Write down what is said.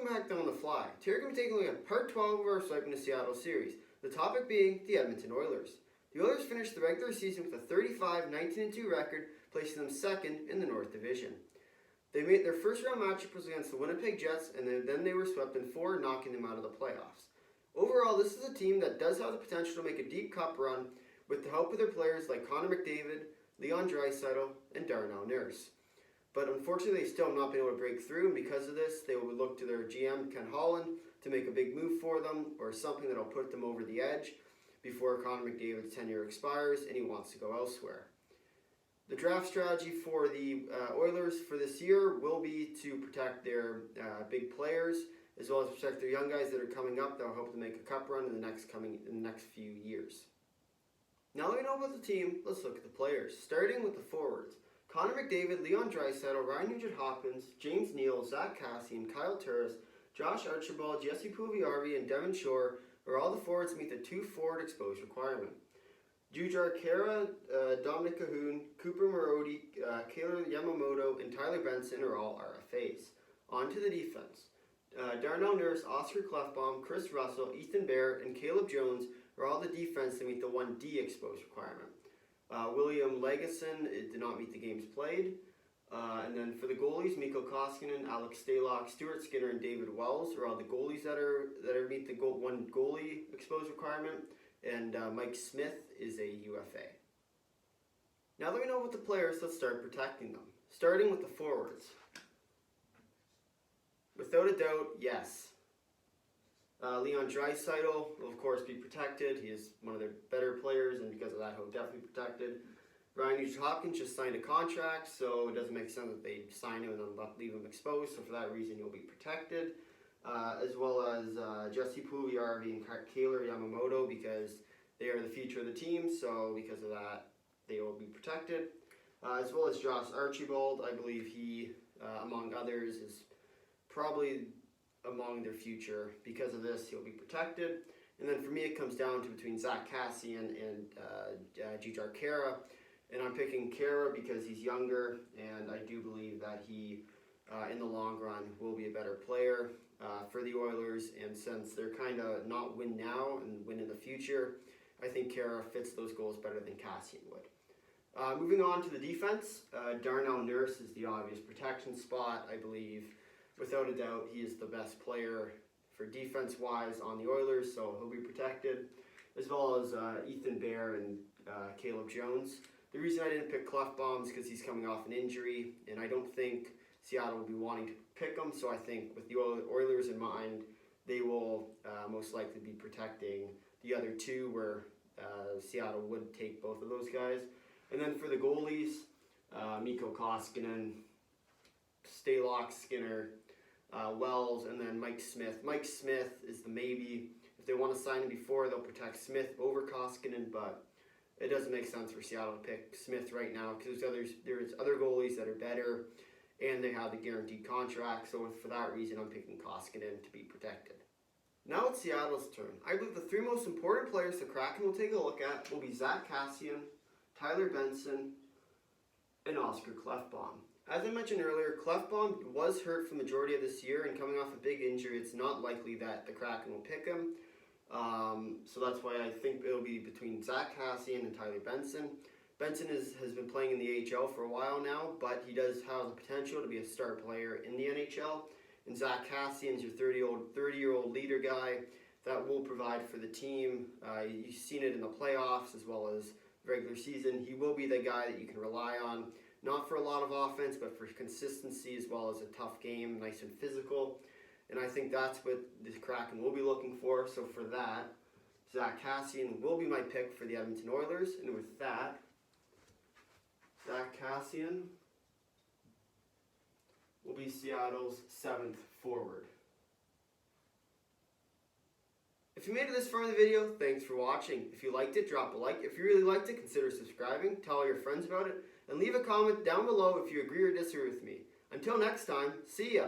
welcome back down on the fly. Today we're going to be taking a look at part 12 of our Swiping to Seattle series, the topic being the Edmonton Oilers. The Oilers finished the regular season with a 35-19-2 record, placing them second in the North Division. They made their first round matchup was against the Winnipeg Jets, and then they were swept in 4, knocking them out of the playoffs. Overall, this is a team that does have the potential to make a deep cup run with the help of their players like Connor McDavid, Leon Draisaitl, and Darnell Nurse. But unfortunately, they still have not been able to break through, and because of this, they will look to their GM, Ken Holland, to make a big move for them, or something that will put them over the edge before Connor McDavid's tenure expires and he wants to go elsewhere. The draft strategy for the Oilers for this year will be to protect their big players, as well as protect their young guys that are coming up that will help them make a cup run in the next few years. Now that we know about the team, let's look at the players, starting with the forwards. Connor McDavid, Leon Draisaitl, Ryan Nugent-Hopkins, James Neal, Zach Cassian, Kyle Turris, Josh Archibald, Jesse Puljujarvi, and Devon Shore are all the forwards to meet the 2 forward exposed requirement. Jujhar Khaira, Dominic Cahoon, Cooper Marody, Kailer Yamamoto, and Tyler Benson are all RFAs. On to the defense. Darnell Nurse, Oscar Klefbom, Chris Russell, Ethan Bear, and Caleb Jones are all the defense to meet the 1D exposed requirement. William Legason did not meet the games played. And then for the goalies, Mikko Koskinen, Alex Stalock, Stuart Skinner, and David Wells are all the goalies that are meet the 1 goalie exposed requirement. And Mike Smith is a UFA. Now that we know about the players, let's start protecting them. Starting with the forwards. Without a doubt, yes. Leon Draisaitl will of course be protected. He is one of their better players, and because of that, he'll definitely be protected. Ryan Nugent-Hopkins just signed a contract, so it doesn't make sense that they sign him and then leave him exposed. So for that reason, he'll be protected, as well as Jesse Puljujarvi and Kailer Yamamoto, because they are the future of the team. So because of that, they will be protected, as well as Josh Archibald. I believe he, among others, is probably among their future. Because of this, he'll be protected. And then for me, it comes down to between Zach Cassian and Jujhar Khaira. And I'm picking Khaira because he's younger, and I do believe that he, in the long run, will be a better player for the Oilers. And since they're kind of not win now and win in the future, I think Khaira fits those goals better than Cassian would. Moving on to the defense, Darnell Nurse is the obvious protection spot. I believe, without a doubt, he is the best player for defense-wise on the Oilers, so he'll be protected, as well as Ethan Bear and Caleb Jones. The reason I didn't pick Klefbom is because he's coming off an injury, and I don't think Seattle will be wanting to pick him, so I think with the Oilers in mind, they will most likely be protecting the other 2, where Seattle would take both of those guys. And then for the goalies, Mikko Koskinen, Stalock, Skinner, Wells, and then Mike Smith. Mike Smith is the maybe. If they want to sign him before, they'll protect Smith over Koskinen, but it doesn't make sense for Seattle to pick Smith right now because there's other goalies that are better, and they have the guaranteed contract. So for that reason, I'm picking Koskinen to be protected. Now it's Seattle's turn. I believe the 3 most important players the Kraken will take a look at will be Zach Cassian, Tyler Benson, and Oscar Klefbom. As I mentioned earlier, Klefbom was hurt for the majority of this year, and coming off a big injury, it's not likely that the Kraken will pick him. So that's why I think it'll be between Zach Cassian and Tyler Benson. Benson has been playing in the AHL for a while now, but he does have the potential to be a star player in the NHL. And Zach Cassian is your 30-year-old leader guy that will provide for the team. You've seen it in the playoffs as well as regular season. He will be the guy that you can rely on. Not for a lot of offense, but for consistency as well as a tough game, nice and physical. And I think that's what the Kraken will be looking for. So for that, Zach Cassian will be my pick for the Edmonton Oilers. And with that, Zach Cassian will be Seattle's 7th forward. If you made it this far in the video, thanks for watching. If you liked it, drop a like. If you really liked it, consider subscribing, tell all your friends about it, and leave a comment down below if you agree or disagree with me. Until next time, see ya!